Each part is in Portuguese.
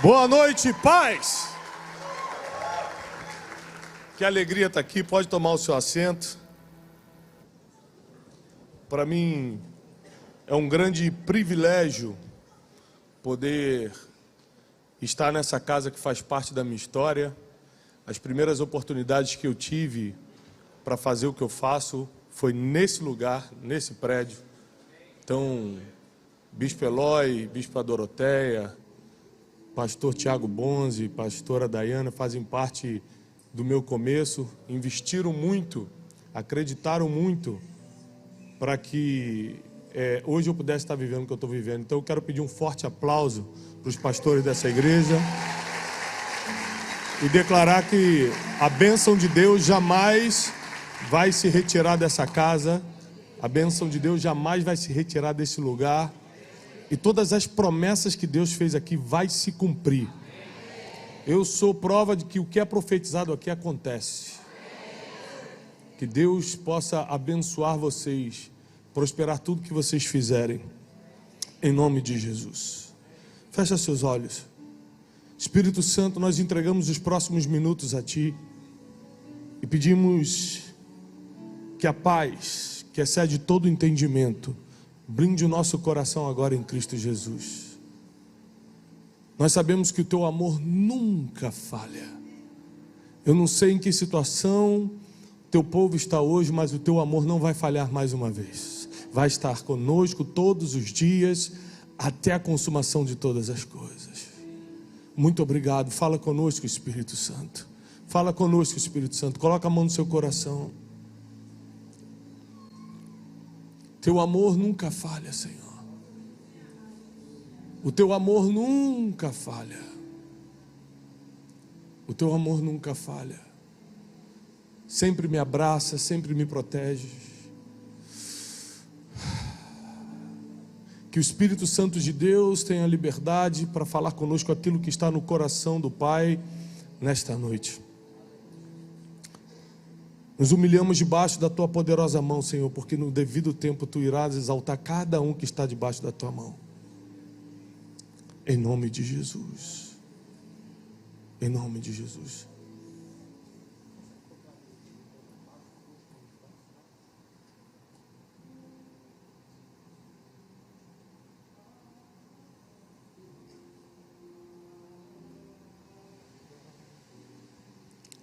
Boa noite, paz! Que alegria estar aqui, pode tomar o seu assento. Para mim é um grande privilégio poder estar nessa casa que faz parte da minha história. As primeiras oportunidades que eu tive para fazer o que eu faço foi nesse lugar, nesse prédio. Então, Bispo Eloy, Bispa Doroteia, Pastor Tiago Bonzi, Pastora Dayana fazem parte do meu começo, investiram muito, acreditaram muito para que hoje eu pudesse estar vivendo o que eu estou vivendo. Então eu quero pedir um forte aplauso para os pastores dessa igreja e declarar que a bênção de Deus jamais vai se retirar dessa casa, a bênção de Deus jamais vai se retirar desse lugar. E todas as promessas que Deus fez aqui vai se cumprir. Eu sou prova de que o que é profetizado aqui acontece. Que Deus possa abençoar vocês, prosperar tudo que vocês fizerem. Em nome de Jesus. Fecha seus olhos. Espírito Santo, nós entregamos os próximos minutos a Ti. E pedimos que a paz, que excede todo entendimento, brinde o nosso coração agora em Cristo Jesus. Nós sabemos que o Teu amor nunca falha. Eu não sei em que situação Teu povo está hoje, mas o Teu amor não vai falhar mais uma vez. Vai estar conosco todos os dias, até a consumação de todas as coisas. Muito obrigado. Fala conosco, Espírito Santo. Fala conosco, Espírito Santo. Coloca a mão no seu coração. Teu amor nunca falha, Senhor. O Teu amor nunca falha. O Teu amor nunca falha. Sempre me abraça, sempre me protege. Que o Espírito Santo de Deus tenha liberdade para falar conosco aquilo que está no coração do Pai nesta noite. Nos humilhamos debaixo da Tua poderosa mão, Senhor, porque no devido tempo Tu irás exaltar cada um que está debaixo da Tua mão. Em nome de Jesus. Em nome de Jesus.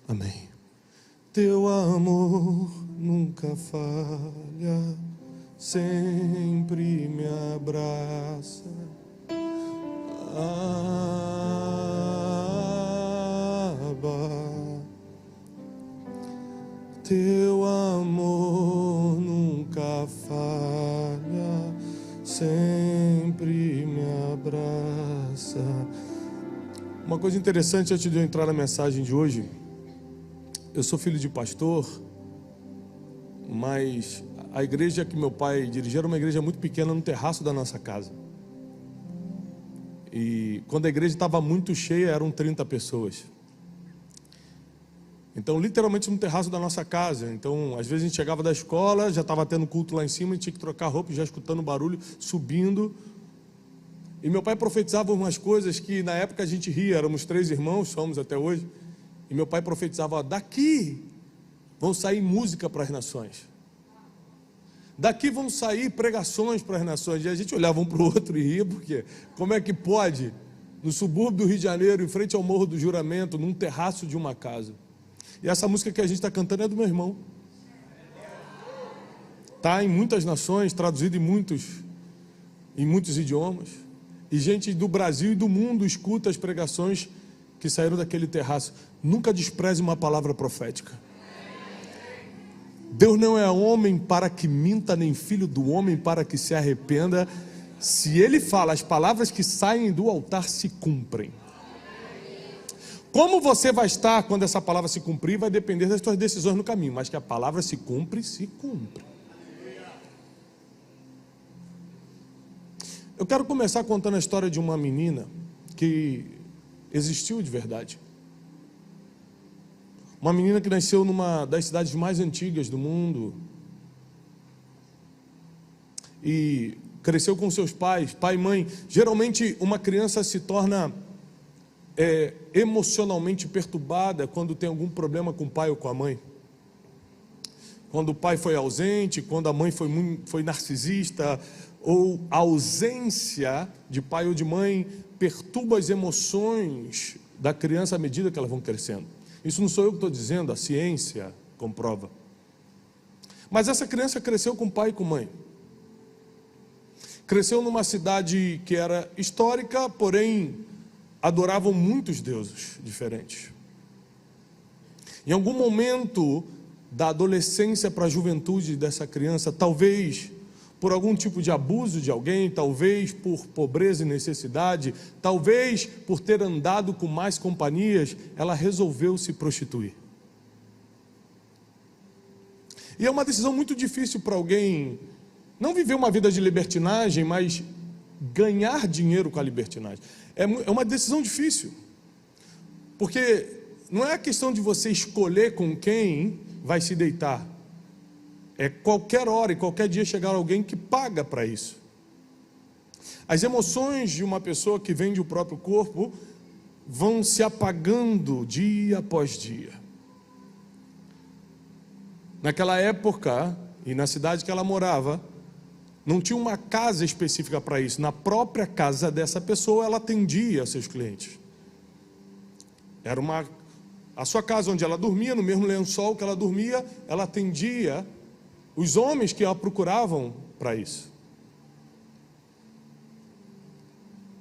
Amém. Teu amor nunca falha, sempre me abraça. Abba. Teu amor nunca falha, sempre me abraça. Uma coisa interessante antes de eu entrar na mensagem de hoje. Eu sou filho de pastor, mas a igreja que meu pai dirigia era uma igreja muito pequena no terraço da nossa casa. E quando a igreja estava muito cheia, eram 30 pessoas. Então, literalmente no terraço da nossa casa. Então, às vezes a gente chegava da escola, já estava tendo culto lá em cima, e tinha que trocar roupa, já escutando barulho, subindo. E meu pai profetizava umas coisas que na época a gente ria, éramos 3 irmãos, somos até hoje. E meu pai profetizava, ó, daqui vão sair música para as nações. Daqui vão sair pregações para as nações. E a gente olhava um para o outro e ria, porque como é que pode, no subúrbio do Rio de Janeiro, em frente ao Morro do Juramento, num terraço de uma casa. E essa música que a gente está cantando é do meu irmão. Está em muitas nações, traduzido em muitos idiomas. E gente do Brasil e do mundo escuta as pregações que saíram daquele terraço. Nunca despreze uma palavra profética. Deus não é homem para que minta, nem filho do homem para que se arrependa. Se Ele fala, as palavras que saem do altar se cumprem. Como você vai estar quando essa palavra se cumprir, vai depender das suas decisões no caminho. Mas que a palavra se cumpre, se cumpre. Eu quero começar contando a história de uma menina que existiu de verdade. Uma menina que nasceu numa das cidades mais antigas do mundo e cresceu com seus pais, pai e mãe. Geralmente uma criança se torna emocionalmente perturbada quando tem algum problema com o pai ou com a mãe. Quando o pai foi ausente, quando a mãe foi narcisista, ou a ausência de pai ou de mãe perturba as emoções da criança à medida que elas vão crescendo. Isso não sou eu que estou dizendo, a ciência comprova. Mas essa criança cresceu com pai e com mãe. Cresceu numa cidade que era histórica, porém adoravam muitos deuses diferentes. Em algum momento da adolescência para a juventude dessa criança, talvez por algum tipo de abuso de alguém, talvez por pobreza e necessidade, talvez por ter andado com mais companhias, ela resolveu se prostituir. E é uma decisão muito difícil para alguém não viver uma vida de libertinagem, mas ganhar dinheiro com a libertinagem. É uma decisão difícil, porque não é a questão de você escolher com quem vai se deitar. É qualquer hora e qualquer dia chegar alguém que paga para isso. As emoções de uma pessoa que vende o próprio corpo vão se apagando dia após dia. Naquela época, e na cidade que ela morava, não tinha uma casa específica para isso. Na própria casa dessa pessoa, ela atendia seus clientes. Era a sua casa onde ela dormia, no mesmo lençol que ela dormia, ela atendia os homens que a procuravam para isso.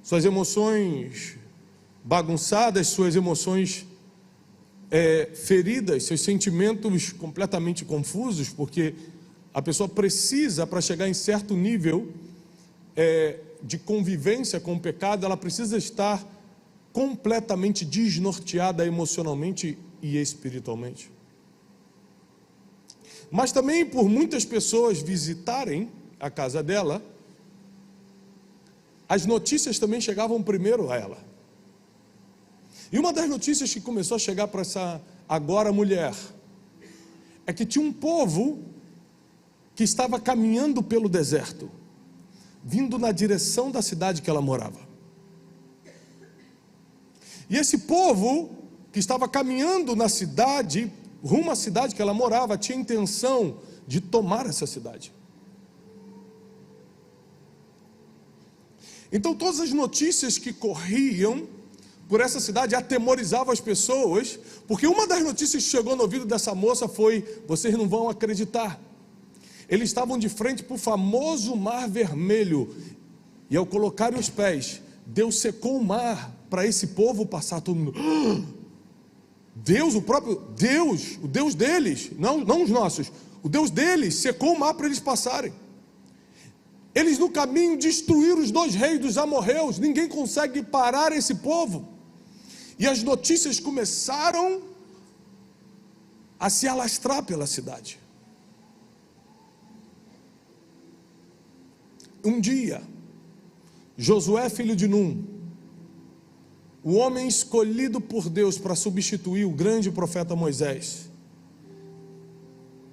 Suas emoções bagunçadas, suas emoções feridas, seus sentimentos completamente confusos, porque a pessoa precisa, para chegar em certo nível de convivência com o pecado, ela precisa estar completamente desnorteada emocionalmente e espiritualmente. Mas também por muitas pessoas visitarem a casa dela, as notícias também chegavam primeiro a ela. E uma das notícias que começou a chegar para essa agora mulher é que tinha um povo que estava caminhando pelo deserto, vindo na direção da cidade que ela morava. E esse povo que estava caminhando na cidade, rumo à cidade que ela morava, tinha intenção de tomar essa cidade. Então todas as notícias que corriam por essa cidade atemorizavam as pessoas, porque uma das notícias que chegou no ouvido dessa moça foi: vocês não vão acreditar, eles estavam de frente para o famoso Mar Vermelho, e ao colocarem os pés, Deus secou o mar para esse povo passar. Todo mundo: Deus, o próprio Deus, o Deus deles, não os nossos, o Deus deles secou o mar para eles passarem. Eles no caminho destruíram os 2 reis dos amorreus, ninguém consegue parar esse povo. E as notícias começaram a se alastrar pela cidade. Um dia, Josué, filho de Num, o homem escolhido por Deus para substituir o grande profeta Moisés,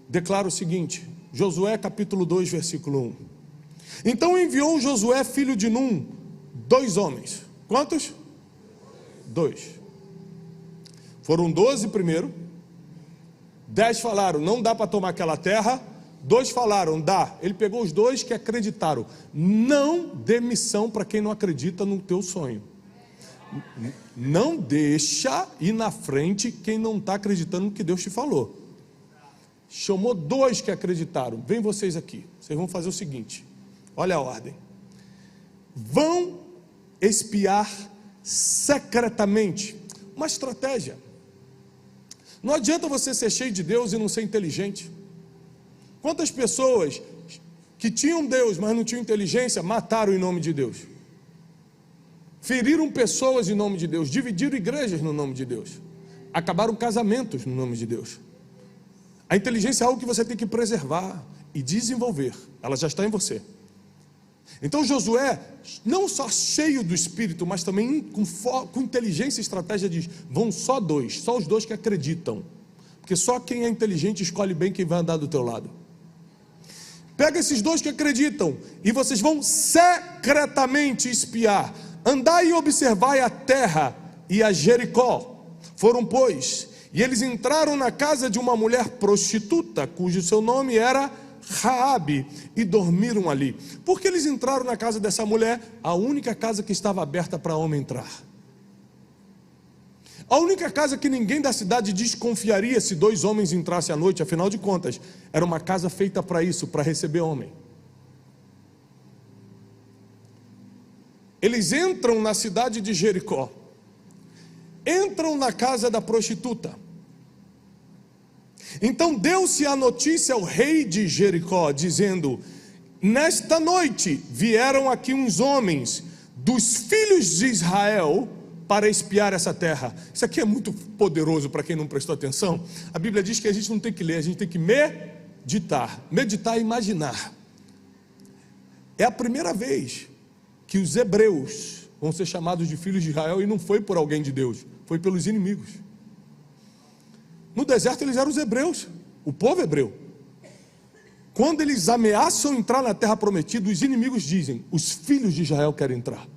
declara o seguinte, Josué capítulo 2, versículo 1. Então enviou Josué, filho de Num, 2 homens. Quantos? 2. Foram 12 primeiro. 10 falaram: não dá para tomar aquela terra. 2 falaram: dá. Ele pegou os 2 que acreditaram. Não dê missão para quem não acredita no teu sonho. Não deixa ir na frente quem não está acreditando no que Deus te falou. Chamou 2 que acreditaram. Vem vocês aqui. Vocês vão fazer o seguinte. Olha a ordem. Vão espiar secretamente. Uma estratégia. Não adianta você ser cheio de Deus e não ser inteligente. Quantas pessoas que tinham Deus, mas não tinham inteligência, mataram em nome de Deus? Feriram pessoas em nome de Deus, dividiram igrejas no nome de Deus, acabaram casamentos no nome de Deus. A inteligência é algo que você tem que preservar e desenvolver. Ela já está em você. Então Josué, não só cheio do Espírito, mas também com inteligência e estratégia, diz: vão só 2, só os 2 que acreditam, porque só quem é inteligente escolhe bem quem vai andar do teu lado. Pega esses 2 que acreditam e vocês vão secretamente espiar, andar e observar a terra e a Jericó. Foram, pois, e eles entraram na casa de uma mulher prostituta, cujo seu nome era Raabe, e dormiram ali. Por que eles entraram na casa dessa mulher? A única casa que estava aberta para homem entrar. A única casa que ninguém da cidade desconfiaria se 2 homens entrassem à noite. Afinal de contas, era uma casa feita para isso, para receber homem. Eles entram na cidade de Jericó, entram na casa da prostituta. Então deu-se a notícia ao rei de Jericó, dizendo: nesta noite vieram aqui uns homens dos filhos de Israel para espiar essa terra. Isso aqui é muito poderoso para quem não prestou atenção. A Bíblia diz que a gente não tem que ler, a gente tem que meditar. Meditar é imaginar. É a primeira vez que os hebreus vão ser chamados de filhos de Israel, e não foi por alguém de Deus, foi pelos inimigos. No deserto eles eram os hebreus, o povo hebreu. Quando eles ameaçam entrar na terra prometida, os inimigos dizem: os filhos de Israel querem entrar.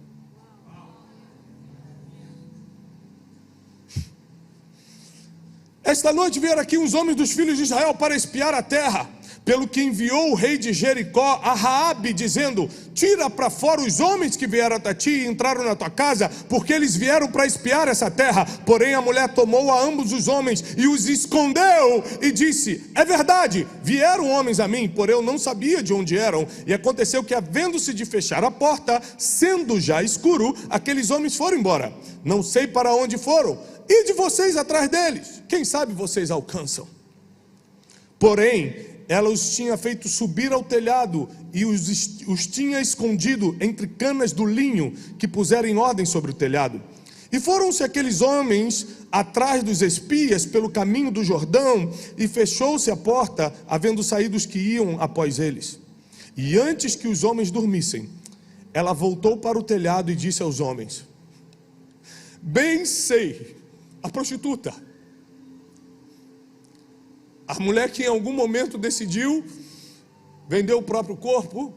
Esta noite vieram aqui uns homens dos filhos de Israel para espiar a terra, pelo que enviou o rei de Jericó a Raabe, dizendo: tira para fora os homens que vieram até ti e entraram na tua casa, porque eles vieram para espiar essa terra. Porém a mulher tomou a ambos os homens e os escondeu, e disse: é verdade, vieram homens a mim, porém eu não sabia de onde eram. E aconteceu que, havendo-se de fechar a porta, sendo já escuro, aqueles homens foram embora. Não sei para onde foram, e de vocês atrás deles, quem sabe vocês alcançam. Porém ela os tinha feito subir ao telhado e os tinha escondido entre canas do linho que puseram em ordem sobre o telhado. E foram-se aqueles homens atrás dos espias pelo caminho do Jordão, e fechou-se a porta, havendo saído os que iam após eles. E antes que os homens dormissem, ela voltou para o telhado e disse aos homens: bem sei, a prostituta, a mulher que em algum momento decidiu vender o próprio corpo,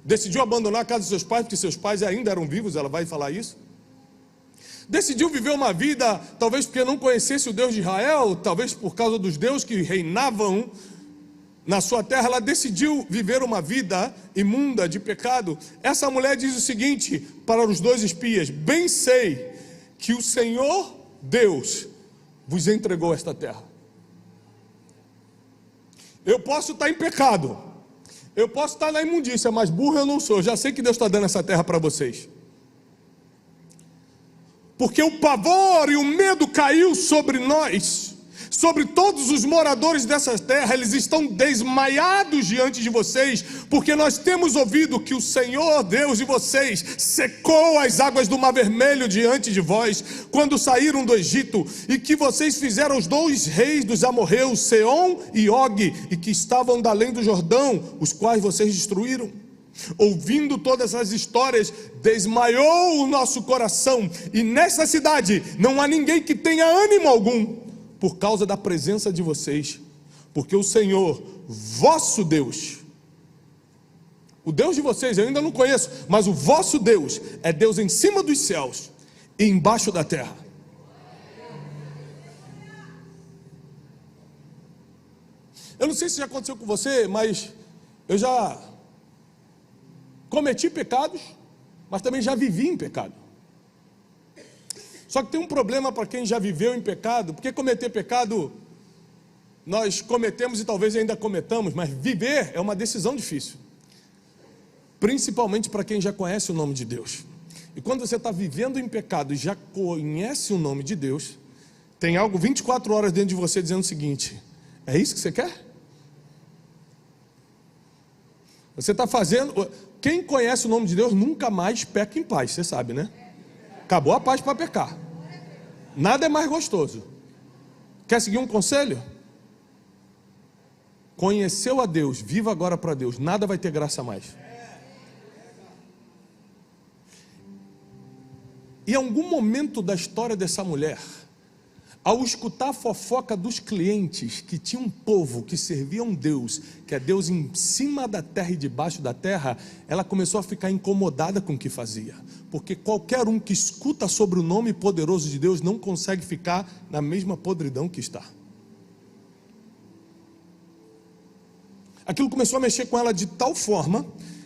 decidiu abandonar a casa dos seus pais, porque seus pais ainda eram vivos, ela vai falar isso. Decidiu viver uma vida, talvez porque não conhecesse o Deus de Israel, talvez por causa dos deuses que reinavam na sua terra, ela decidiu viver uma vida imunda de pecado. Essa mulher diz o seguinte para os 2 espias: bem sei que o Senhor Deus vos entregou esta terra. Eu posso estar em pecado, eu posso estar na imundícia, mas burro eu não sou. Eu já sei que Deus está dando essa terra para vocês, porque o pavor e o medo caiu sobre nós, sobre todos os moradores dessa terra. Eles estão desmaiados diante de vocês, porque nós temos ouvido que o Senhor Deus de vocês secou as águas do Mar Vermelho diante de vós, quando saíram do Egito, e que vocês fizeram os 2 reis dos amorreus, Seom e Og, e que estavam da além do Jordão, os quais vocês destruíram. Ouvindo todas as histórias, desmaiou o nosso coração, e nessa cidade não há ninguém que tenha ânimo algum, por causa da presença de vocês, porque o Senhor, vosso Deus, o Deus de vocês eu ainda não conheço, mas o vosso Deus é Deus em cima dos céus e embaixo da terra. Eu não sei se já aconteceu com você, mas eu já cometi pecados, mas também já vivi em pecado. Só que tem um problema para quem já viveu em pecado, porque cometer pecado, nós cometemos e talvez ainda cometamos, mas viver é uma decisão difícil, principalmente para quem já conhece o nome de Deus. E quando você está vivendo em pecado e já conhece o nome de Deus, tem algo 24 horas dentro de você dizendo o seguinte: é isso que você quer? Você está fazendo... Quem conhece o nome de Deus nunca mais peca em paz, você sabe, né? Acabou a paz para pecar. Nada é mais gostoso. Quer seguir um conselho? Conheceu a Deus, viva agora para Deus. Nada vai ter graça mais. E em algum momento da história dessa mulher, ao escutar a fofoca dos clientes, que tinha um povo que servia um Deus, que é Deus em cima da terra e debaixo da terra, ela começou a ficar incomodada com o que fazia, porque qualquer um que escuta sobre o nome poderoso de Deus não consegue ficar na mesma podridão que está. Aquilo começou a mexer com ela de tal forma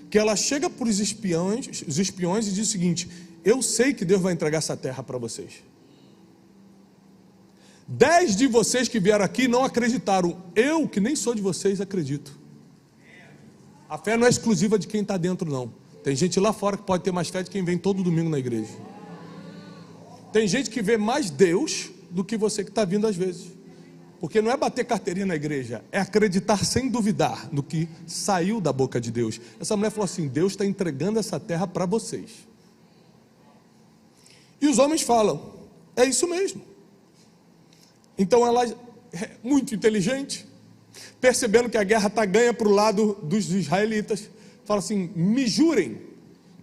que ela chega para os espiões e diz o seguinte: eu sei que Deus vai entregar essa terra para vocês. 10 de vocês que vieram aqui não acreditaram. Eu, que nem sou de vocês, acredito. A fé não é exclusiva de quem está dentro, não. Tem gente lá fora que pode ter mais fé de quem vem todo domingo na igreja. Tem gente que vê mais Deus do que você que está vindo às vezes. Porque não é bater carteirinha na igreja, é acreditar sem duvidar no que saiu da boca de Deus. Essa mulher falou assim: Deus está entregando essa terra para vocês. E os homens falam: é isso mesmo. Então ela é muito inteligente, percebendo que a guerra está ganha para o lado dos israelitas, fala assim: me jurem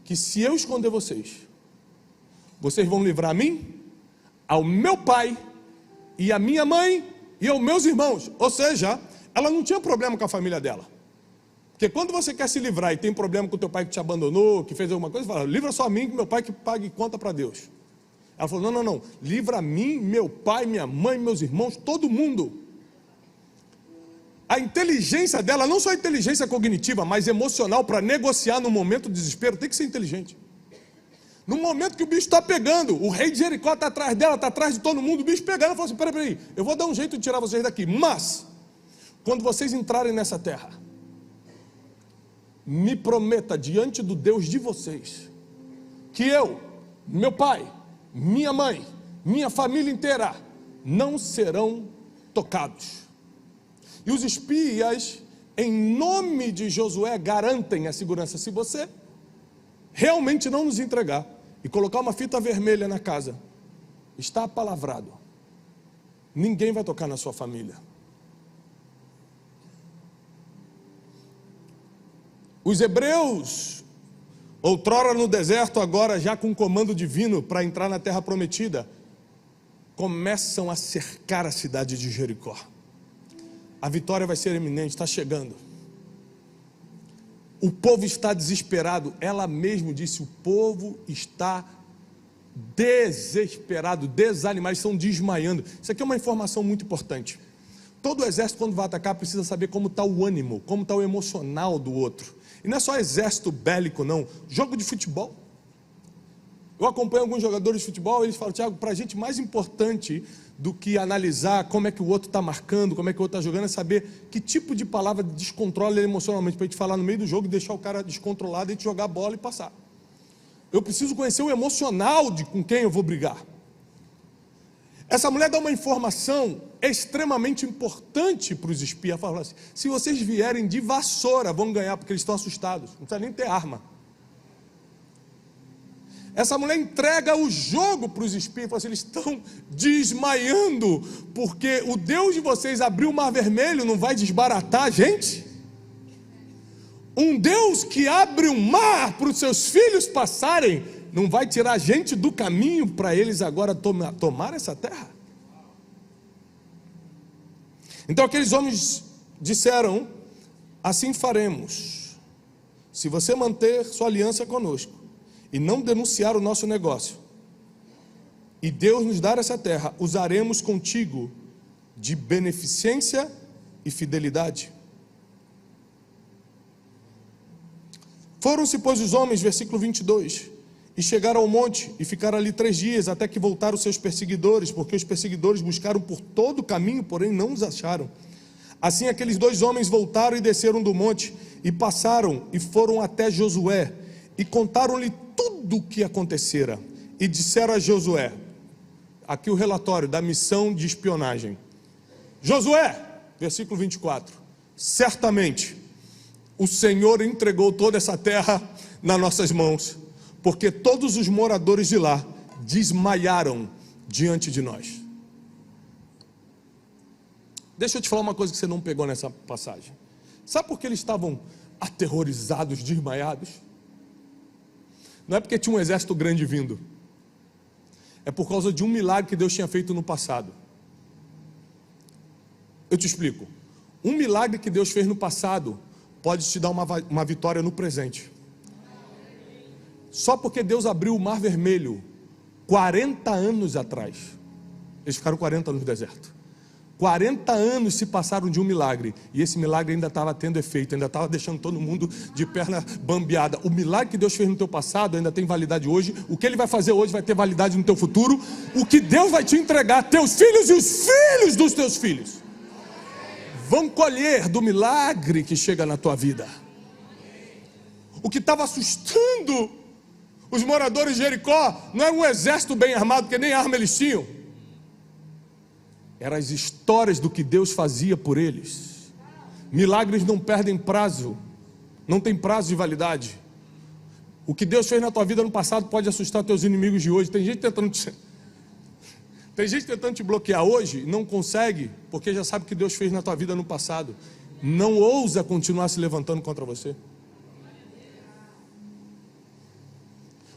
que se eu esconder vocês, vocês vão livrar a mim, ao meu pai e a minha mãe e aos meus irmãos. Ou seja, ela não tinha problema com a família dela. Porque quando você quer se livrar e tem problema com o teu pai que te abandonou, que fez alguma coisa, fala: livra só a mim, que meu pai que pague conta para Deus. Ela falou: não, livra a mim, meu pai, minha mãe, meus irmãos, todo mundo. A inteligência dela, não só a inteligência cognitiva, mas emocional, para negociar no momento de desespero, tem que ser inteligente. No momento que o bicho está pegando, o rei de Jericó está atrás dela, está atrás de todo mundo, o bicho pegando, ela falou assim: peraí, eu vou dar um jeito de tirar vocês daqui, mas, quando vocês entrarem nessa terra, me prometa diante do Deus de vocês, que eu, meu pai, minha mãe, minha família inteira, não serão tocados. E os espias, em nome de Josué, garantem a segurança. Se você realmente não nos entregar e colocar uma fita vermelha na casa, está apalavrado, ninguém vai tocar na sua família. Os hebreus, outrora no deserto, agora já com comando divino para entrar na terra prometida, começam a cercar a cidade de Jericó. A vitória vai ser iminente, está chegando. O povo está desesperado. Ela mesma disse: o povo está desesperado, desanimado, estão desmaiando. Isso aqui é uma informação muito importante. Todo exército, quando vai atacar, precisa saber como está o ânimo, como está o emocional do outro. E não é só exército bélico, não. Jogo de futebol. Eu acompanho alguns jogadores de futebol, eles falam: Tiago, para a gente mais importante do que analisar como é que o outro está marcando, como é que o outro está jogando, é saber que tipo de palavra descontrola ele emocionalmente, para a gente falar no meio do jogo e deixar o cara descontrolado, a gente jogar a bola e passar. Eu preciso conhecer o emocional de com quem eu vou brigar. Essa mulher dá uma informação extremamente importante para os espias. Ela fala assim: se vocês vierem de vassoura, vão ganhar, porque eles estão assustados, não precisa nem ter arma. Essa mulher entrega o jogo para os espias, fala assim: eles estão desmaiando, porque o Deus de vocês abriu o mar vermelho, não vai desbaratar a gente? Um Deus que abre um mar para os seus filhos passarem, não vai tirar a gente do caminho para eles agora tomar essa terra? Então aqueles homens disseram: assim faremos, se você manter sua aliança conosco e não denunciar o nosso negócio, e Deus nos dar essa terra, usaremos contigo de beneficência e fidelidade. Foram-se, pois, os homens, versículo 22, e chegaram ao monte, e ficaram ali 3 dias, até que voltaram os seus perseguidores, porque os perseguidores buscaram por todo o caminho, porém não os acharam. Assim aqueles 2 homens voltaram e desceram do monte, e passaram, e foram até Josué, e contaram-lhe tudo o que acontecera, e disseram a Josué, aqui o relatório da missão de espionagem: Josué, versículo 24, certamente o Senhor entregou toda essa terra nas nossas mãos, porque todos os moradores de lá desmaiaram diante de nós. Deixa eu te falar uma coisa que você não pegou nessa passagem. Sabe por que eles estavam aterrorizados, desmaiados? Não é porque tinha um exército grande vindo, é por causa de um milagre que Deus tinha feito no passado. Eu te explico. Um milagre que Deus fez no passado pode te dar uma vitória no presente. Só porque Deus abriu o Mar Vermelho 40 anos atrás. Eles ficaram 40 anos no deserto. 40 anos se passaram de um milagre, e esse milagre ainda estava tendo efeito, ainda estava deixando todo mundo de perna bambeada. O milagre que Deus fez no teu passado ainda tem validade hoje. O que Ele vai fazer hoje vai ter validade no teu futuro. O que Deus vai te entregar, teus filhos e os filhos dos teus filhos vão colher do milagre que chega na tua vida. O que estava assustando os moradores de Jericó não era um exército bem armado, porque nem arma eles tinham. Eram as histórias do que Deus fazia por eles. Milagres não perdem prazo, não tem prazo de validade. O que Deus fez na tua vida no passado pode assustar teus inimigos de hoje. Tem gente tentando te bloquear hoje e não consegue, porque já sabe o que Deus fez na tua vida no passado. Não ousa continuar se levantando contra você.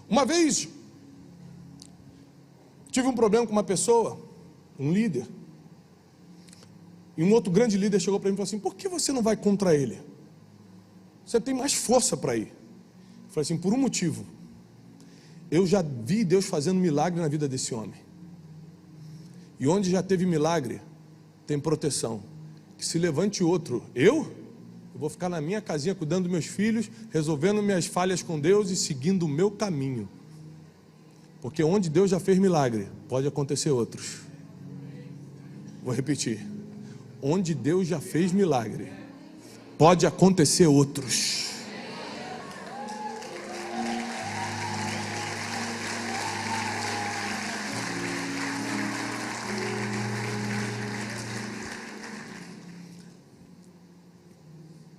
Uma vez tive um problema com uma pessoa, um líder. E um outro grande líder chegou para mim e falou assim: por que você não vai contra ele? Você tem mais força para ir. Eu falei assim: por um motivo. Eu já vi Deus fazendo milagre na vida desse homem. E onde já teve milagre, tem proteção. Que se levante outro, eu vou ficar na minha casinha cuidando dos meus filhos, resolvendo minhas falhas com Deus e seguindo o meu caminho. Porque onde Deus já fez milagre, pode acontecer outros. Vou repetir. Onde Deus já fez milagre, pode acontecer outros.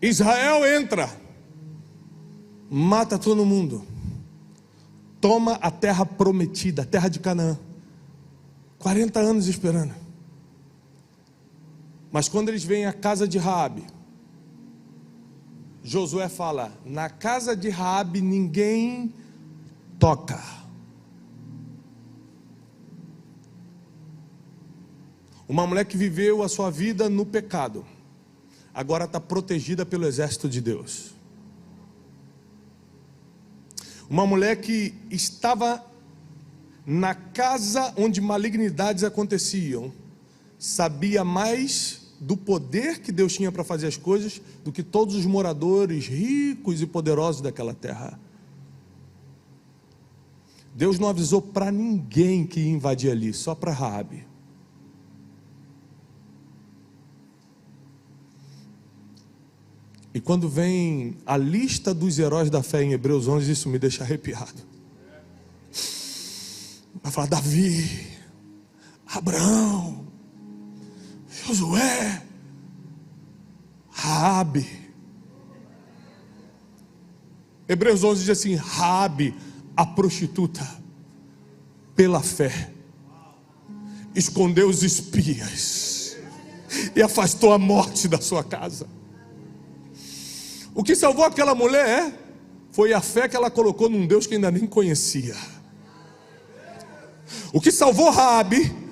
Israel entra, mata todo mundo, toma a terra prometida, a terra de Canaã. 40 anos esperando. Mas quando eles vêm à casa de Raabe, Josué fala: na casa de Raabe ninguém toca. Uma mulher que viveu a sua vida no pecado, agora está protegida pelo exército de Deus. Uma mulher que estava na casa onde malignidades aconteciam, sabia mais do poder que Deus tinha para fazer as coisas do que todos os moradores ricos e poderosos daquela terra. Deus não avisou para ninguém que ia invadir ali, só para Raabe. E quando vem a lista dos heróis da fé em Hebreus 11, isso me deixa arrepiado. Vai falar Davi, Abraão, Josué, Raabe. Hebreus 11 diz assim: Raabe, a prostituta, pela fé, escondeu os espias e afastou a morte da sua casa. O que salvou aquela mulher foi a fé que ela colocou num Deus que ainda nem conhecia. O que salvou Raabe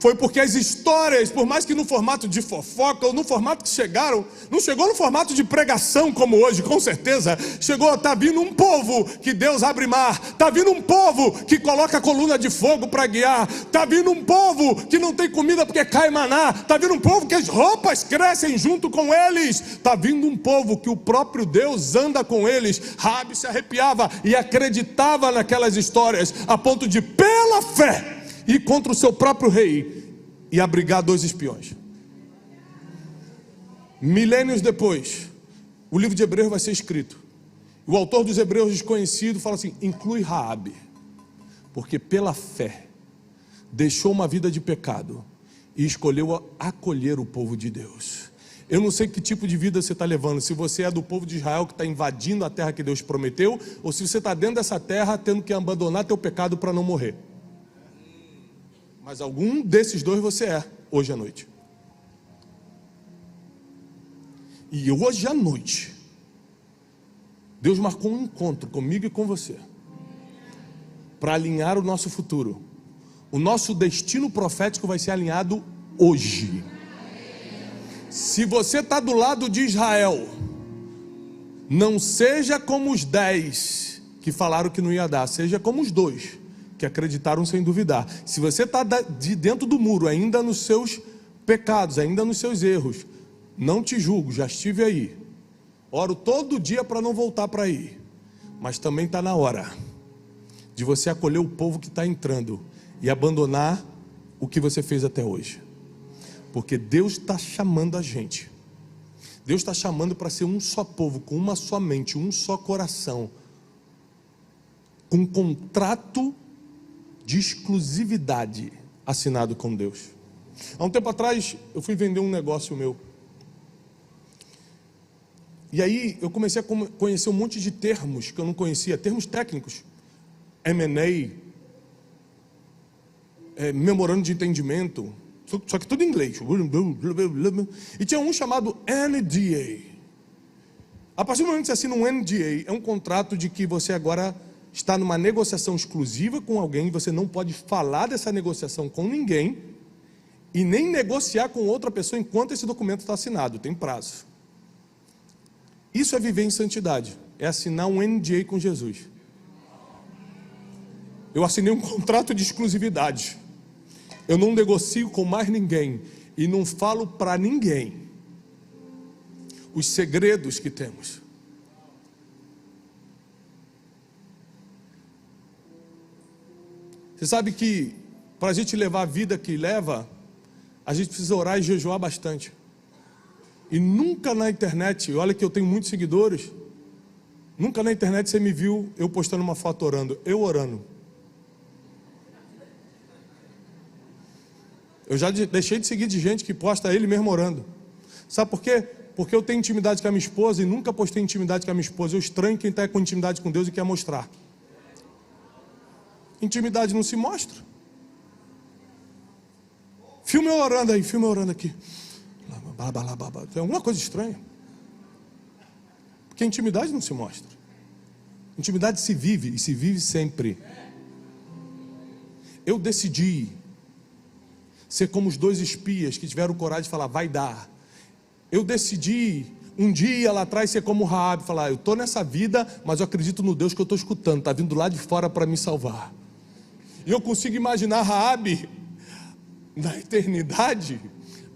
foi porque as histórias, por mais que no formato de fofoca, ou no formato que chegaram, não chegou no formato de pregação como hoje, com certeza. Chegou, está vindo um povo que Deus abre mar, está vindo um povo que coloca a coluna de fogo para guiar, está vindo um povo que não tem comida porque cai maná, está vindo um povo que as roupas crescem junto com eles, está vindo um povo que o próprio Deus anda com eles. Raabe se arrepiava e acreditava naquelas histórias, a ponto de, pela fé, ir contra o seu próprio rei e abrigar 2 espiões. Milênios depois, o livro de Hebreus vai ser escrito. O autor dos Hebreus desconhecido fala assim: inclui Raabe, porque pela fé deixou uma vida de pecado e escolheu acolher o povo de Deus. Eu não sei que tipo de vida você está levando, se você é do povo de Israel que está invadindo a terra que Deus prometeu, ou se você está dentro dessa terra tendo que abandonar teu pecado para não morrer. Mas algum desses dois você é, hoje à noite. E hoje à noite, Deus marcou um encontro comigo e com você, para alinhar o nosso futuro. O nosso destino profético vai ser alinhado hoje. Se você está do lado de Israel, não seja como os 10 que falaram que não ia dar, seja como os 2 que acreditaram sem duvidar. Se você está de dentro do muro, ainda nos seus pecados, ainda nos seus erros, não te julgo, já estive aí. Oro todo dia para não voltar para aí. Mas também está na hora de você acolher o povo que está entrando e abandonar o que você fez até hoje. Porque Deus está chamando a gente. Deus está chamando para ser um só povo, com uma só mente, um só coração, com um contrato de exclusividade assinado com Deus. Há um tempo atrás eu fui vender um negócio meu. E aí eu comecei a conhecer um monte de termos que eu não conhecia, termos técnicos. M&A, memorando de entendimento, só que tudo em inglês. E tinha um chamado NDA. A partir do momento que você assina um NDA, é um contrato de que você agora está numa negociação exclusiva com alguém, você não pode falar dessa negociação com ninguém e nem negociar com outra pessoa enquanto esse documento está assinado, tem prazo. Isso é viver em santidade, é assinar um NDA com Jesus. Eu assinei um contrato de exclusividade. Eu não negocio com mais ninguém e não falo para ninguém os segredos que temos. Você sabe que para a gente levar a vida que leva, a gente precisa orar e jejuar bastante. E nunca na internet, olha que eu tenho muitos seguidores, nunca na internet você me viu eu postando uma foto orando, eu orando. Eu já deixei de seguir de gente que posta ele mesmo orando. Sabe por quê? Porque eu tenho intimidade com a minha esposa e nunca postei intimidade com a minha esposa. Eu estranho quem está com intimidade com Deus e quer mostrar. Intimidade não se mostra. Filme eu orando aí, filme eu orando aqui. Tem alguma coisa estranha. Porque intimidade não se mostra. Intimidade se vive e se vive sempre. Eu decidi ser como os 2 espias que tiveram coragem de falar, vai dar. Eu decidi um dia lá atrás ser como Raabe, falar, eu estou nessa vida, mas eu acredito no Deus que eu estou escutando, está vindo lá de fora para me salvar. E eu consigo imaginar Raabe na eternidade,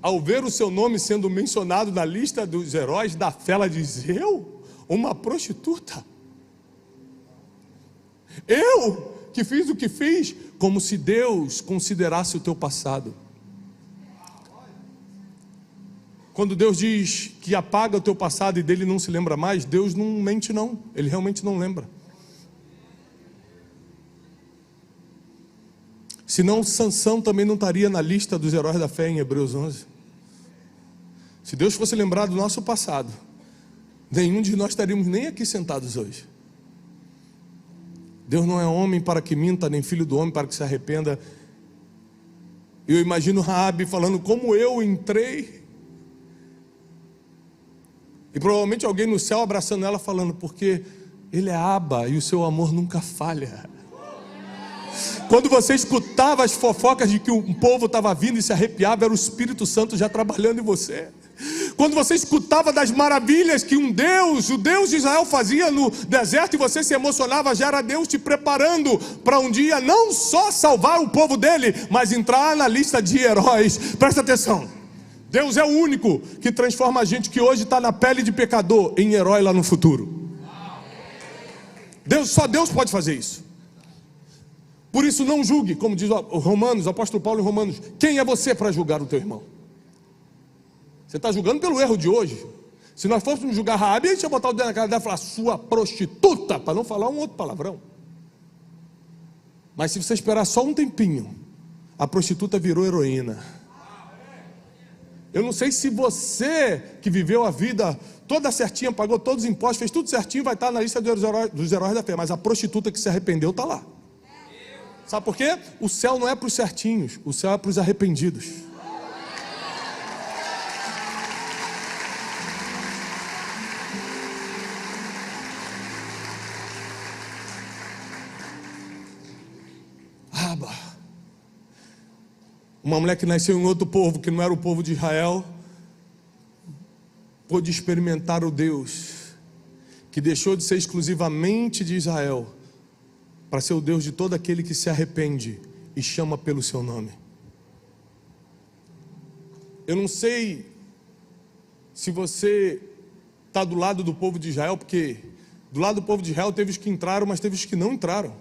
ao ver o seu nome sendo mencionado na lista dos heróis da fé, ela diz, eu? Uma prostituta? Eu que fiz o que fiz? Como se Deus considerasse o teu passado. Quando Deus diz que apaga o teu passado e dele não se lembra mais, Deus não mente não, Ele realmente não lembra. Senão Sansão também não estaria na lista dos heróis da fé em Hebreus 11. Se Deus fosse lembrar do nosso passado, nenhum de nós estaríamos nem aqui sentados hoje. Deus não é homem para que minta, nem filho do homem para que se arrependa. Eu imagino Raabe falando, como eu entrei, e provavelmente alguém no céu abraçando ela falando, porque Ele é Abba e o seu amor nunca falha. Quando você escutava as fofocas de que um povo estava vindo e se arrepiava, era o Espírito Santo já trabalhando em você. Quando você escutava das maravilhas que o Deus de Israel fazia no deserto e você se emocionava, já era Deus te preparando para um dia não só salvar o povo dele, mas entrar na lista de heróis. Presta atenção. Deus é o único que transforma a gente que hoje está na pele de pecador em herói lá no futuro. Só Deus pode fazer isso. Por isso não julgue, como diz o apóstolo Paulo em Romanos, quem é você para julgar o teu irmão? Você está julgando pelo erro de hoje. Se nós fôssemos julgar Raabe, a gente ia botar o dedo na cara dela e falar, sua prostituta, para não falar um outro palavrão. Mas se você esperar só um tempinho, a prostituta virou heroína. Eu não sei se você que viveu a vida toda certinha, pagou todos os impostos, fez tudo certinho, vai estar na lista dos heróis da fé. Mas a prostituta que se arrependeu está lá. Sabe por quê? O céu não é para os certinhos, o céu é para os arrependidos. Uma mulher que nasceu em outro povo, que não era o povo de Israel, pôde experimentar o Deus que deixou de ser exclusivamente de Israel para ser o Deus de todo aquele que se arrepende e chama pelo seu nome. Eu não sei se você está do lado do povo de Israel, porque do lado do povo de Israel teve os que entraram, mas teve os que não entraram.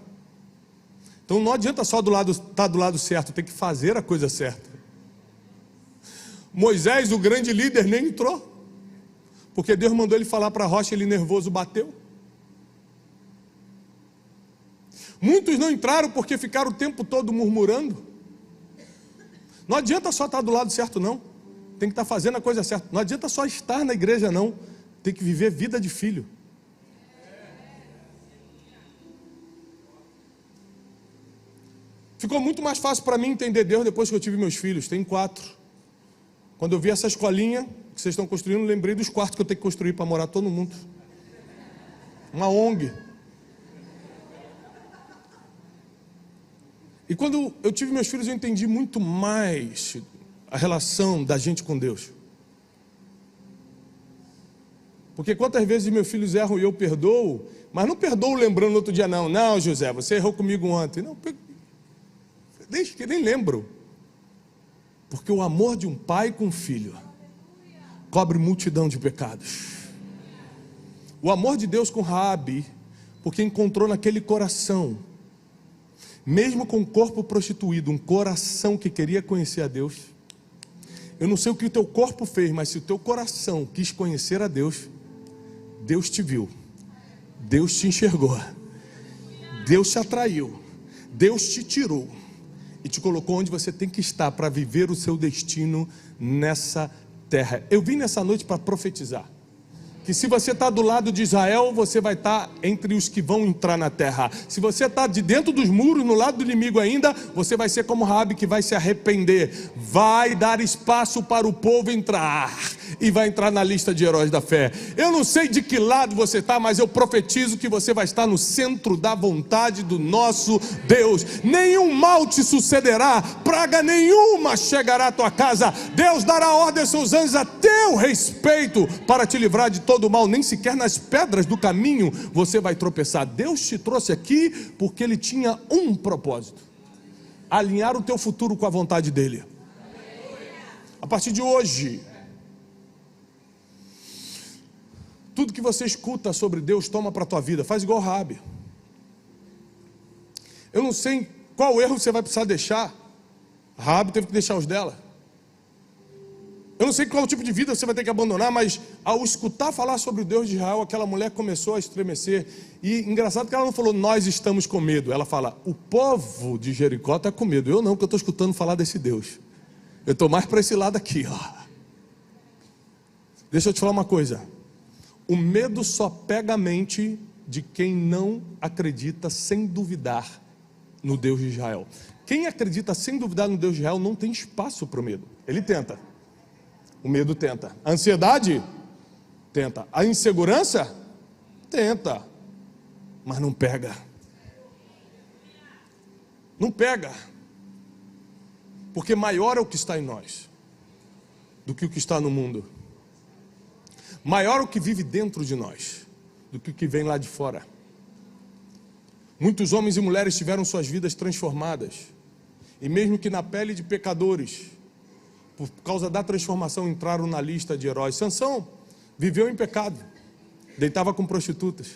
Então não adianta só estar do lado certo, tem que fazer a coisa certa. Moisés, o grande líder, nem entrou, porque Deus mandou ele falar para a rocha, ele nervoso bateu. Muitos não entraram porque ficaram o tempo todo murmurando. Não adianta só estar do lado certo, não. Tem que estar fazendo a coisa certa. Não adianta só estar na igreja, não. Tem que viver vida de filho. Ficou muito mais fácil para mim entender Deus depois que eu tive meus filhos. Tenho 4. Quando eu vi essa escolinha que vocês estão construindo, lembrei dos quartos que eu tenho que construir para morar todo mundo. Uma ONG. E quando eu tive meus filhos, eu entendi muito mais a relação da gente com Deus. Porque quantas vezes meus filhos erram e eu perdoo, mas não perdoo lembrando no outro dia, não. Não, José, você errou comigo ontem. Não, deixa que nem lembro. Porque o amor de um pai com um filho cobre multidão de pecados. O amor de Deus com Raabe, porque encontrou naquele coração, mesmo com o corpo prostituído, um coração que queria conhecer a Deus. Eu não sei o que o teu corpo fez, mas se o teu coração quis conhecer a Deus, Deus te viu, Deus te enxergou, Deus te atraiu, Deus te tirou e te colocou onde você tem que estar para viver o seu destino nessa terra. Eu vim nessa noite para profetizar que se você está do lado de Israel, você vai estar entre os que vão entrar na terra. Se você está de dentro dos muros, no lado do inimigo ainda, você vai ser como Raabe, que vai se arrepender, vai dar espaço para o povo entrar, e vai entrar na lista de heróis da fé. Eu não sei de que lado você está, mas eu profetizo que você vai estar no centro da vontade do nosso Deus. Nenhum mal te sucederá, praga nenhuma chegará à tua casa. Deus dará ordem aos seus anjos a teu respeito, para te livrar de todo o mal. Nem sequer nas pedras do caminho você vai tropeçar. Deus te trouxe aqui porque Ele tinha um propósito: alinhar o teu futuro com a vontade dEle. A partir de hoje, tudo que você escuta sobre Deus, toma para a tua vida. Faz igual Raabe. Eu não sei qual erro você vai precisar deixar. Raabe teve que deixar os dela. Eu não sei qual tipo de vida você vai ter que abandonar, mas ao escutar falar sobre o Deus de Israel, aquela mulher começou a estremecer. E engraçado que ela não falou, nós estamos com medo. Ela fala, o povo de Jericó está com medo. Eu não, porque eu estou escutando falar desse Deus. Eu estou mais para esse lado aqui, ó. Deixa eu te falar uma coisa. O medo só pega a mente de quem não acredita sem duvidar no Deus de Israel. Quem acredita sem duvidar no Deus de Israel não tem espaço para o medo. Ele tenta. O medo tenta. A ansiedade? Tenta. A insegurança? Tenta. Mas não pega. Não pega. Porque maior é o que está em nós do que o que está no mundo. Maior o que vive dentro de nós do que o que vem lá de fora. Muitos homens e mulheres tiveram suas vidas transformadas. E mesmo que na pele de pecadores, por causa da transformação, entraram na lista de heróis. Sansão viveu em pecado, deitava com prostitutas.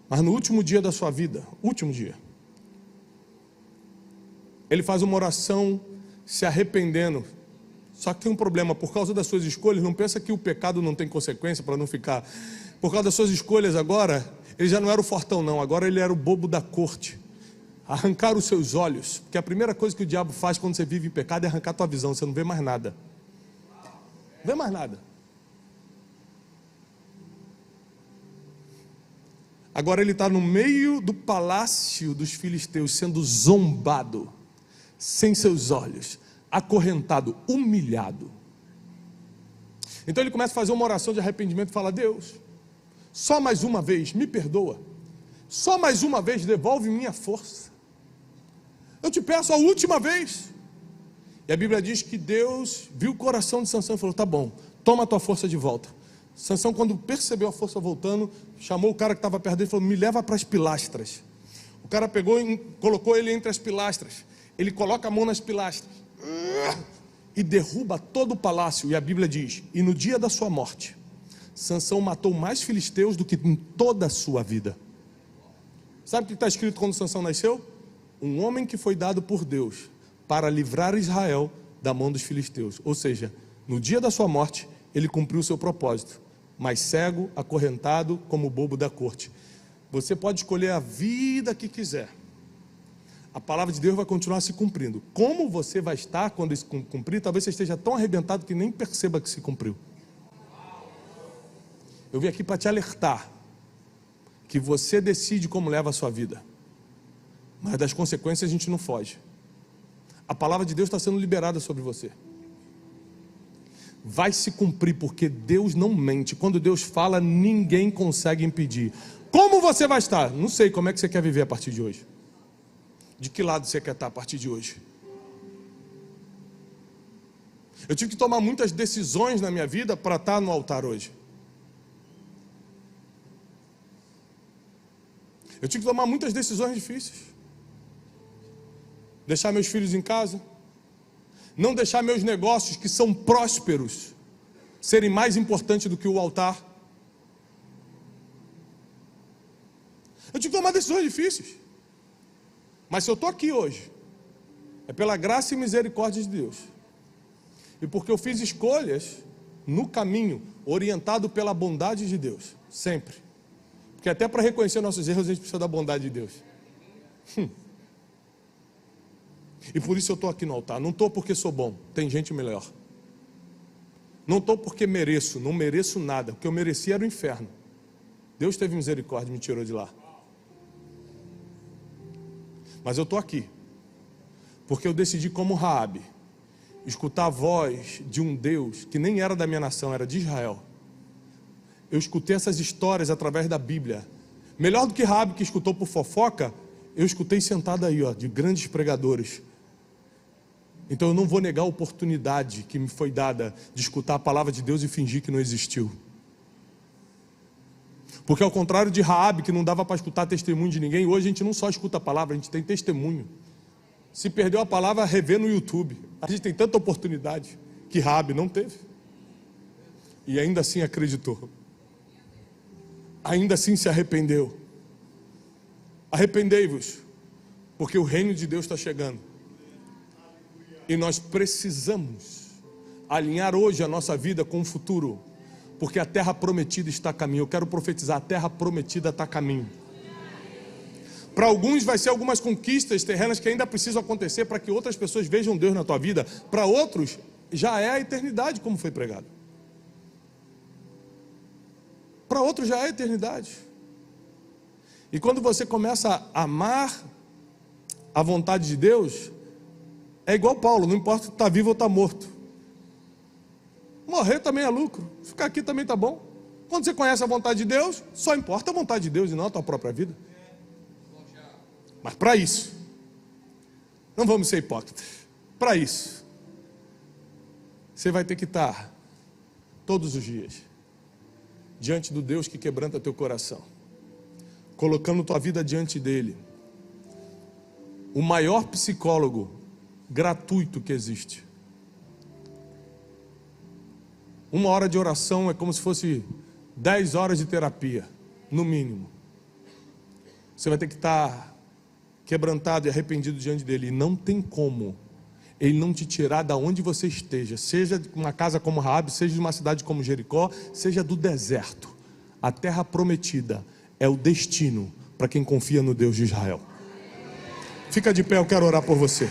Mas no último dia da sua vida, último dia, ele faz uma oração se arrependendo. Só que tem um problema, por causa das suas escolhas, não pensa que o pecado não tem consequência para não ficar. Por causa das suas escolhas agora, ele já não era o fortão não, agora ele era o bobo da corte. Arrancar os seus olhos, porque a primeira coisa que o diabo faz quando você vive em pecado é arrancar a tua visão, você não vê mais nada. Não vê mais nada. Agora ele está no meio do palácio dos filisteus, sendo zombado, sem seus olhos, acorrentado, humilhado. Então ele começa a fazer uma oração de arrependimento e fala, Deus, só mais uma vez me perdoa, só mais uma vez devolve minha força. Eu te peço a última vez. E a Bíblia diz que Deus viu o coração de Sansão e falou, tá bom, toma a tua força de volta. Sansão, quando percebeu a força voltando, chamou o cara que estava perto dele e falou: me leva para as pilastras. O cara pegou e colocou ele entre as pilastras. Ele coloca a mão nas pilastras e derruba todo o palácio. E a Bíblia diz: e no dia da sua morte, Sansão matou mais filisteus do que em toda a sua vida. Sabe o que está escrito quando Sansão nasceu? Um homem que foi dado por Deus para livrar Israel da mão dos filisteus. Ou seja, no dia da sua morte, ele cumpriu o seu propósito, mas cego, acorrentado, como bobo da corte. Você pode escolher a vida que quiser. A palavra de Deus vai continuar se cumprindo. Como você vai estar quando isso cumprir? Talvez você esteja tão arrebentado que nem perceba que se cumpriu. Eu vim aqui para te alertar que você decide como leva a sua vida, mas das consequências a gente não foge. A palavra de Deus está sendo liberada sobre você. Vai se cumprir, porque Deus não mente. Quando Deus fala, ninguém consegue impedir. Como você vai estar? Não sei. Como é que você quer viver a partir de hoje? De que lado você quer estar a partir de hoje? Eu tive que tomar muitas decisões na minha vida para estar no altar hoje. Eu tive que tomar muitas decisões difíceis. Deixar meus filhos em casa. Não deixar meus negócios, que são prósperos, serem mais importantes do que o altar. Eu tive que tomar decisões difíceis. Mas se eu estou aqui hoje, é pela graça e misericórdia de Deus. E porque eu fiz escolhas no caminho, orientado pela bondade de Deus. Sempre. Porque até para reconhecer nossos erros, a gente precisa da bondade de Deus. E por isso eu estou aqui no altar. Não estou porque sou bom, tem gente melhor. Não estou porque mereço, não mereço nada. O que eu merecia era o inferno. Deus teve misericórdia e me tirou de lá. Mas eu estou aqui porque eu decidi, como Raabe, escutar a voz de um Deus que nem era da minha nação, era de Israel. Eu escutei essas histórias através da Bíblia. Melhor do que Raabe, que escutou por fofoca, eu escutei sentado aí, de grandes pregadores. Então eu não vou negar a oportunidade que me foi dada de escutar a palavra de Deus e fingir que não existiu. Porque ao contrário de Raabe, que não dava para escutar testemunho de ninguém, hoje a gente não só escuta a palavra, a gente tem testemunho. Se perdeu a palavra, revê no YouTube. A gente tem tanta oportunidade que Raabe não teve. E ainda assim acreditou. Ainda assim se arrependeu. Arrependei-vos, porque o reino de Deus está chegando. E nós precisamos alinhar hoje a nossa vida com o futuro, porque a terra prometida está a caminho. Eu quero profetizar: a terra prometida está a caminho. Para alguns vai ser algumas conquistas terrenas que ainda precisam acontecer para que outras pessoas vejam Deus na tua vida. Para outros já é a eternidade, como foi pregado. Para outros já é a eternidade. E quando você começa a amar a vontade de Deus, é igual Paulo: não importa se está vivo ou está morto. Morrer também é lucro, ficar aqui também está bom. Quando você conhece a vontade de Deus, só importa a vontade de Deus e não a tua própria vida. Mas para isso, não vamos ser hipócritas. Para isso, você vai ter que estar todos os dias diante do Deus que quebranta teu coração, colocando tua vida diante dele. O maior psicólogo gratuito que existe. 1 hora de oração é como se fosse 10 horas de terapia, no mínimo. Você vai ter que estar quebrantado e arrependido diante dele. E não tem como ele não te tirar da onde você esteja, seja de uma casa como Raabe, seja de uma cidade como Jericó, seja do deserto. A terra prometida é o destino para quem confia no Deus de Israel. Fica de pé, eu quero orar por você.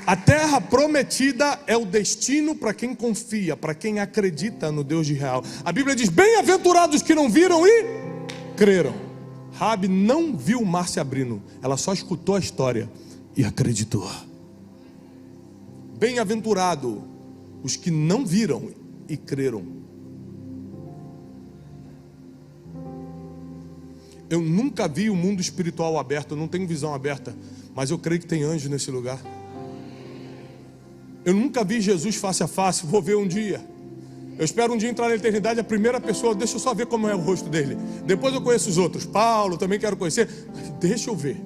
A terra prometida é o destino para quem confia, para quem acredita no Deus de Israel. A Bíblia diz: bem-aventurados que não viram e creram. Raabe não viu o mar se abrindo, ela só escutou a história e acreditou. Bem-aventurado os que não viram e creram. Eu nunca vi o mundo espiritual aberto, eu não tenho visão aberta, mas eu creio que tem anjo nesse lugar. Eu nunca vi Jesus face a face, vou ver um dia. Eu espero um dia entrar na eternidade, a primeira pessoa, deixa eu só ver como é o rosto dele. Depois eu conheço os outros. Paulo, também quero conhecer. Mas deixa eu ver.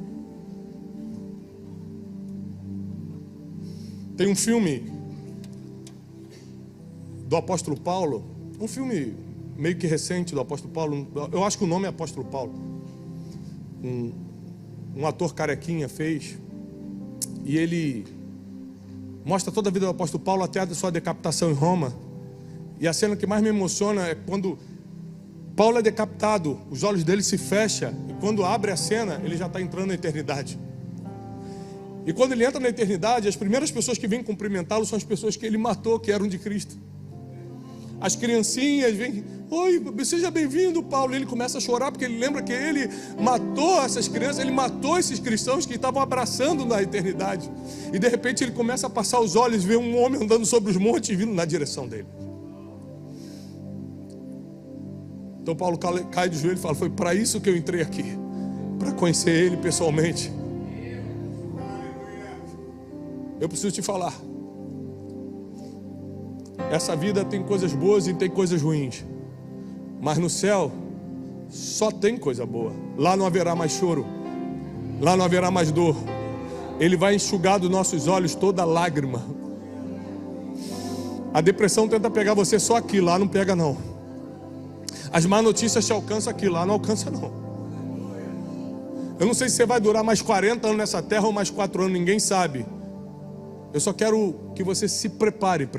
Tem um filme do apóstolo Paulo, um filme meio que recente do apóstolo Paulo, eu acho que o nome é apóstolo Paulo. Um ator carequinha fez, e ele mostra toda a vida do apóstolo Paulo até a sua decapitação em Roma. E a cena que mais me emociona é quando Paulo é decapitado, os olhos dele se fecham, e quando abre a cena, ele já está entrando na eternidade. E quando ele entra na eternidade, as primeiras pessoas que vêm cumprimentá-lo são as pessoas que ele matou, que eram de Cristo. As criancinhas vêm, oi, seja bem-vindo, Paulo. E ele começa a chorar porque ele lembra que ele matou essas crianças, ele matou esses cristãos que estavam abraçando na eternidade. E de repente ele começa a passar os olhos, vê um homem andando sobre os montes vindo na direção dele. Então Paulo cai de joelho e fala, foi para isso que eu entrei aqui, para conhecer ele pessoalmente. Eu preciso te falar, essa vida tem coisas boas e tem coisas ruins, mas no céu só tem coisa boa. Lá não haverá mais choro, lá não haverá mais dor. Ele vai enxugar dos nossos olhos toda lágrima. A depressão tenta pegar você só aqui, lá não pega não. As más notícias te alcançam aqui, lá não alcança não. Eu não sei se você vai durar mais 40 anos nessa terra ou mais 4 anos, ninguém sabe. Eu só quero que você se prepare para